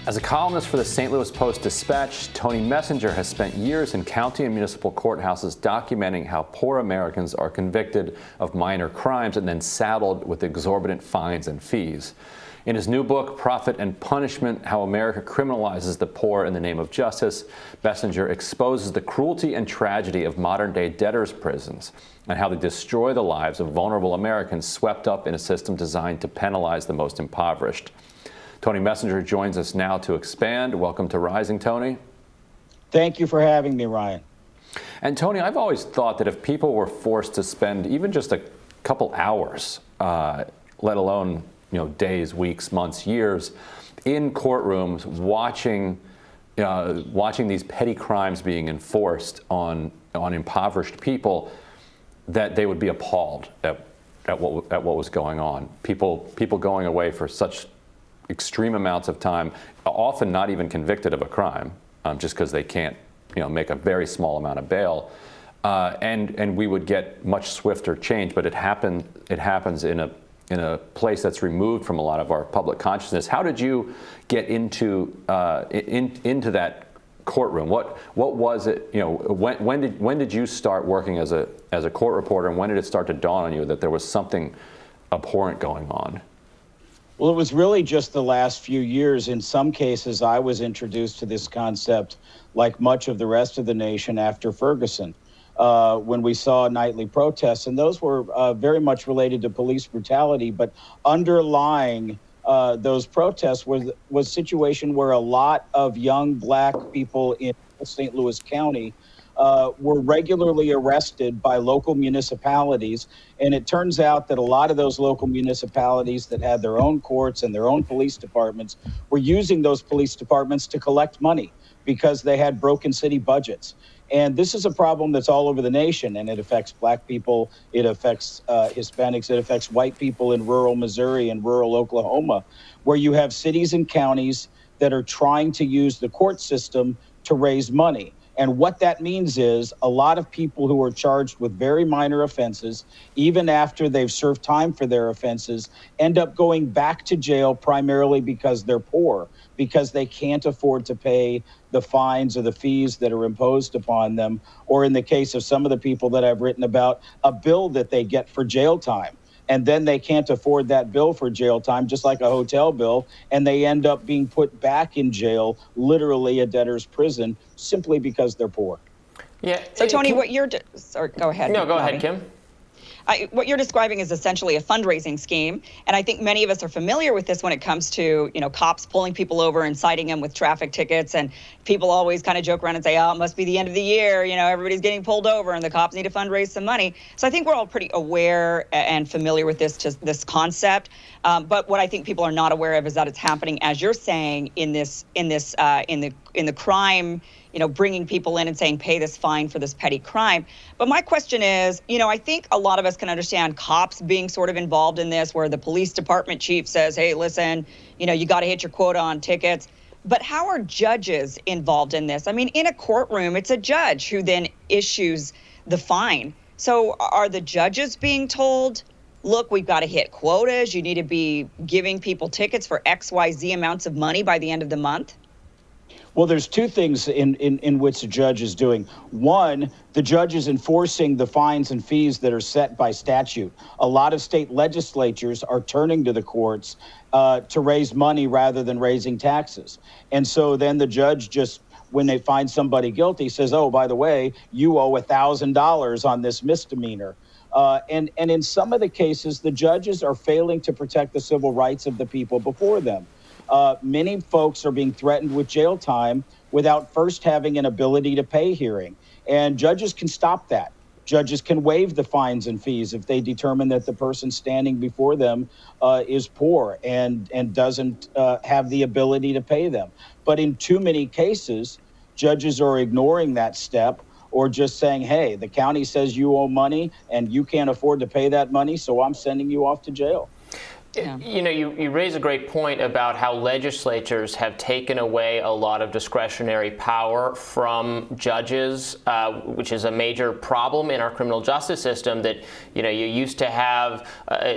As a columnist for the St. Louis Post-Dispatch, Tony Messenger has spent years in county and municipal courthouses documenting how poor Americans are convicted of minor crimes and then saddled with exorbitant fines and fees. In his new book, Profit and Punishment: How America Criminalizes the Poor in the Name of Justice, Messenger exposes the cruelty and tragedy of modern-day debtors' prisons and how they destroy the lives of vulnerable Americans swept up in a system designed to penalize the most impoverished. Tony Messenger joins us now to expand. Welcome to Rising, Tony. Thank you for having me, Ryan. And Tony, I've always thought that if people were forced to spend even just a couple hours, let alone days, weeks, months, years, in courtrooms watching these petty crimes being enforced on impoverished people, that they would be appalled at what was going on. People going away for such extreme amounts of time, often not even convicted of a crime, just because they can't make a very small amount of bail, and we would get much swifter change. But it happens in a place that's removed from a lot of our public consciousness. How did you get into that courtroom? What was it? When did you start working as a court reporter, and when did it start to dawn on you that there was something abhorrent going on? Well, it was really just the last few years. In some cases, I was introduced to this concept, like much of the rest of the nation, after Ferguson, when we saw nightly protests. And those were very much related to police brutality. But underlying those protests was a situation where a lot of young Black people in St. Louis County were regularly arrested by local municipalities. And it turns out that a lot of those local municipalities that had their own courts and their own police departments were using those police departments to collect money because they had broken city budgets. And this is a problem that's all over the nation, and it affects Black people, it affects Hispanics, it affects white people in rural Missouri and rural Oklahoma, where you have cities and counties that are trying to use the court system to raise money. And what that means is a lot of people who are charged with very minor offenses, even after they've served time for their offenses, end up going back to jail primarily because they're poor, because they can't afford to pay the fines or the fees that are imposed upon them, or in the case of some of the people that I've written about, a bill that they get for jail time. And then they can't afford that bill for jail time, just like a hotel bill, and they end up being put back in jail, literally a debtor's prison, simply because they're poor. Yeah. So Tony, sorry, go ahead. No, go Bobby. ahead, Kim. What you're describing is essentially a fundraising scheme, and I think many of us are familiar with this when it comes to, cops pulling people over and citing them with traffic tickets, and people always kind of joke around and say, oh, it must be the end of the year, everybody's getting pulled over and the cops need to fundraise some money. So I think we're all pretty aware and familiar with this concept, but what I think people are not aware of is that it's happening, as you're saying, in the crime, bringing people in and saying, pay this fine for this petty crime. But my question is, I think a lot of us can understand cops being sort of involved in this, where the police department chief says, hey, listen, you got to hit your quota on tickets. But how are judges involved in this? I mean, in a courtroom, it's a judge who then issues the fine. So are the judges being told, look, we've got to hit quotas, you need to be giving people tickets for XYZ amounts of money by the end of the month? Well, there's two things in which the judge is doing. One, the judge is enforcing the fines and fees that are set by statute. A lot of state legislatures are turning to the courts to raise money rather than raising taxes. And so then the judge just, when they find somebody guilty, says, oh, by the way, you owe $1,000 on this misdemeanor. And in some of the cases, the judges are failing to protect the civil rights of the people before them. Many folks are being threatened with jail time without first having an ability to pay hearing. And judges can stop that. Judges can waive the fines and fees if they determine that the person standing before them is poor and doesn't have the ability to pay them. But in too many cases, judges are ignoring that step, or just saying, hey, the county says you owe money and you can't afford to pay that money, so I'm sending you off to jail. You know, you raise a great point about how legislatures have taken away a lot of discretionary power from judges, which is a major problem in our criminal justice system. That, you know, you used to have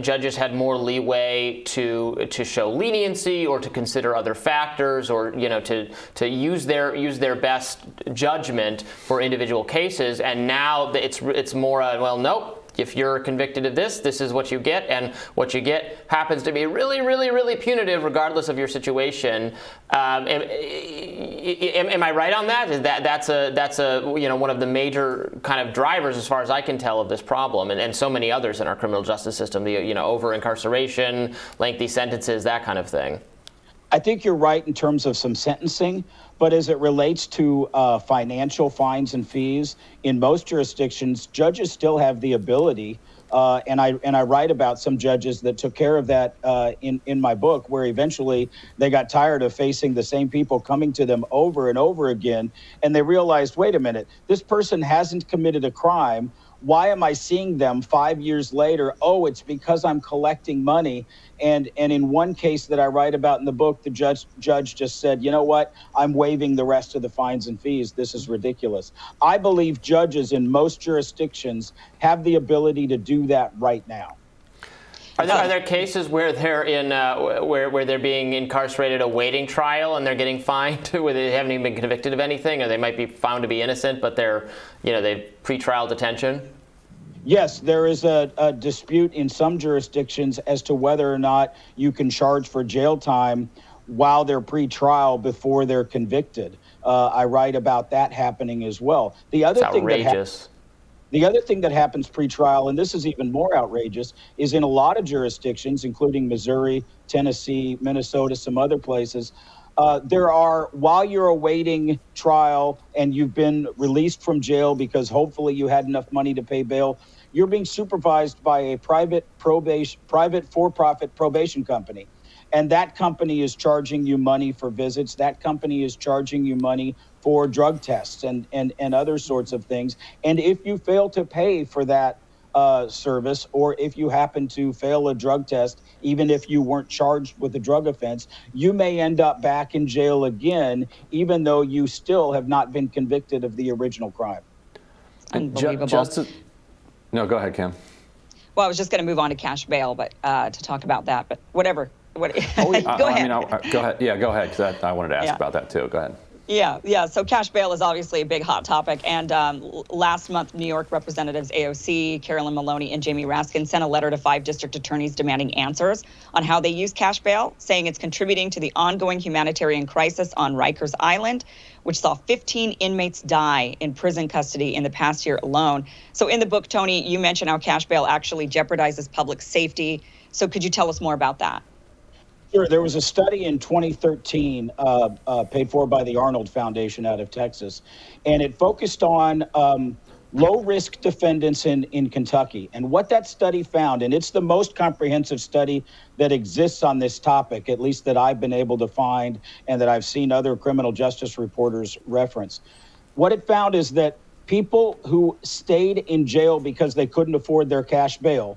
judges had more leeway to show leniency or to consider other factors, or, you know, to use their best judgment for individual cases. And now it's more well, nope. If you're convicted of this, this is what you get, and what you get happens to be really, really, really punitive, regardless of your situation. Am I right on that? That's a you know, one of the major kind of drivers, as far as I can tell, of this problem, and so many others in our criminal justice system. The, you know, over incarceration, lengthy sentences, that kind of thing. I think you're right in terms of some sentencing, but as it relates to financial fines and fees, in most jurisdictions, judges still have the ability, and I write about some judges that took care of that in my book, where eventually they got tired of facing the same people coming to them over and over again, and they realized, wait a minute, this person hasn't committed a crime. Why am I seeing them 5 years later? Oh, it's because I'm collecting money. And in one case that I write about in the book, the judge just said, you know what? I'm waiving the rest of the fines and fees. This is ridiculous. I believe judges in most jurisdictions have the ability to do that right now. Are there cases where they're in where they're being incarcerated awaiting trial and they're getting fined, where they haven't even been convicted of anything, or they might be found to be innocent, but they're, you know, they've pretrial detention? Yes, there is a dispute in some jurisdictions as to whether or not you can charge for jail time while they're pre-trial before they're convicted. I write about that happening as well. The other It's outrageous. The other thing that happens pre-trial, and this is even more outrageous, is in a lot of jurisdictions, including Missouri, Tennessee, Minnesota, some other places, there are, while you're awaiting trial and you've been released from jail because hopefully you had enough money to pay bail, you're being supervised by a private for-profit probation company. And that company is charging you money for visits. That company is charging you money for drug tests and other sorts of things. And if you fail to pay for that service, or if you happen to fail a drug test, even if you weren't charged with a drug offense, you may end up back in jail again, even though you still have not been convicted of the original crime. Unbelievable. No, go ahead, Kim. Well, I was just going to move on to cash bail, but to talk about that, but whatever. Go ahead. Go ahead. Yeah, go ahead, because I wanted to ask about that too. Go ahead. Yeah. So cash bail is obviously a big hot topic. And last month, New York Representatives AOC, Carolyn Maloney, and Jamie Raskin sent a letter to 5 district attorneys demanding answers on how they use cash bail, saying it's contributing to the ongoing humanitarian crisis on Rikers Island, which saw 15 inmates die in prison custody in the past year alone. So in the book, Tony, you mentioned how cash bail actually jeopardizes public safety. So could you tell us more about that? Sure. There was a study in 2013 paid for by the Arnold Foundation out of Texas, and it focused on low-risk defendants in Kentucky. And what that study found, and it's the most comprehensive study that exists on this topic, at least that I've been able to find and that I've seen other criminal justice reporters reference. What it found is that people who stayed in jail because they couldn't afford their cash bail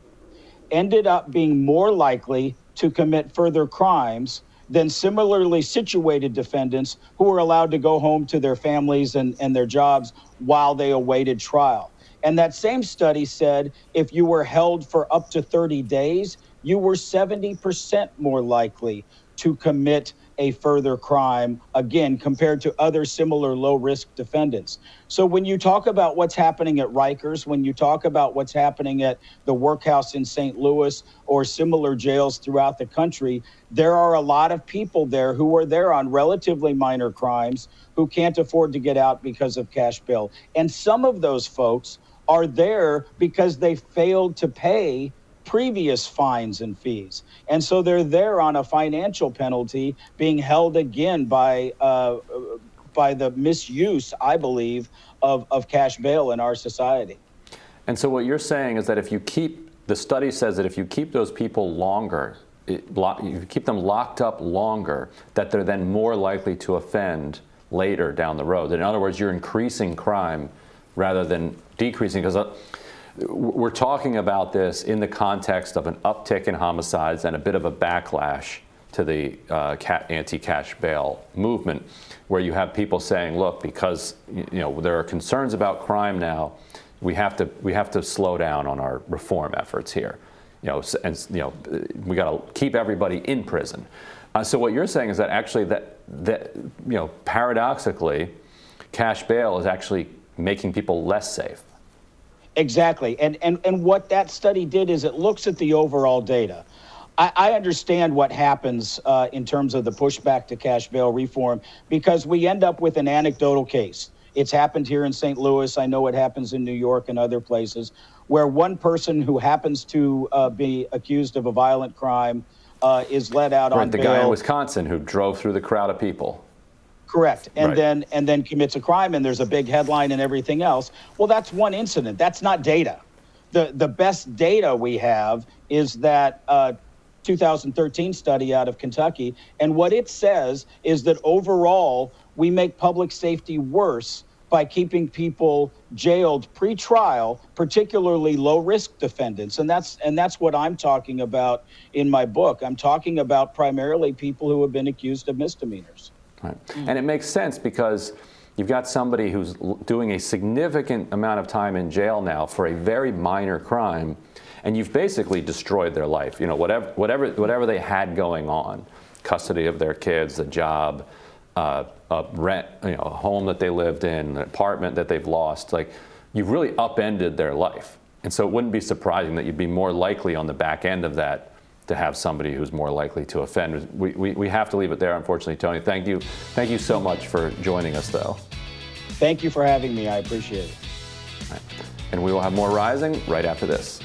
ended up being more likely to commit further crimes than similarly situated defendants who were allowed to go home to their families and their jobs while they awaited trial. And that same study said if you were held for up to 30 days, you were 70% more likely to commit a further crime, again, compared to other similar low-risk defendants. So when you talk about what's happening at Rikers, when you talk about what's happening at the workhouse in St. Louis or similar jails throughout the country, there are a lot of people there who are there on relatively minor crimes who can't afford to get out because of cash bail. And some of those folks are there because they failed to pay previous fines and fees. And so they're there on a financial penalty, being held again by the misuse, I believe, of cash bail in our society. And so what you're saying is that the study says that if you keep those people longer, you keep them locked up longer, that they're then more likely to offend later down the road. In other words, you're increasing crime rather than decreasing, because we're talking about this in the context of an uptick in homicides and a bit of a backlash to the anti-cash bail movement, where you have people saying, look, because there are concerns about crime now, we have to slow down on our reform efforts here. We got to keep everybody in prison. So what you're saying is that actually that paradoxically, cash bail is actually making people less safe. Exactly. And what that study did is it looks at the overall data. I understand what happens in terms of the pushback to cash bail reform, because we end up with an anecdotal case. It's happened here in St. Louis. I know it happens in New York and other places, where one person who happens to be accused of a violent crime is let out on bail. The guy in Wisconsin who drove through the crowd of people. Correct. And right. then commits a crime, and there's a big headline and everything else. Well, that's one incident. That's not data. The best data we have is that 2013 study out of Kentucky. And what it says is that overall, we make public safety worse by keeping people jailed pre-trial, particularly low-risk defendants. And that's what I'm talking about in my book. I'm talking about primarily people who have been accused of misdemeanors. Right. And it makes sense because you've got somebody who's doing a significant amount of time in jail now for a very minor crime, and you've basically destroyed their life. Whatever they had going on, custody of their kids, a job, a rent, a home that they lived in, an apartment that they've lost. Like, you've really upended their life. And so it wouldn't be surprising that you'd be more likely on the back end of that to have somebody who's more likely to offend. We have to leave it there, unfortunately. Tony, thank you so much for joining us, though. Thank you for having me. I appreciate it. Right. And we will have more Rising right after this.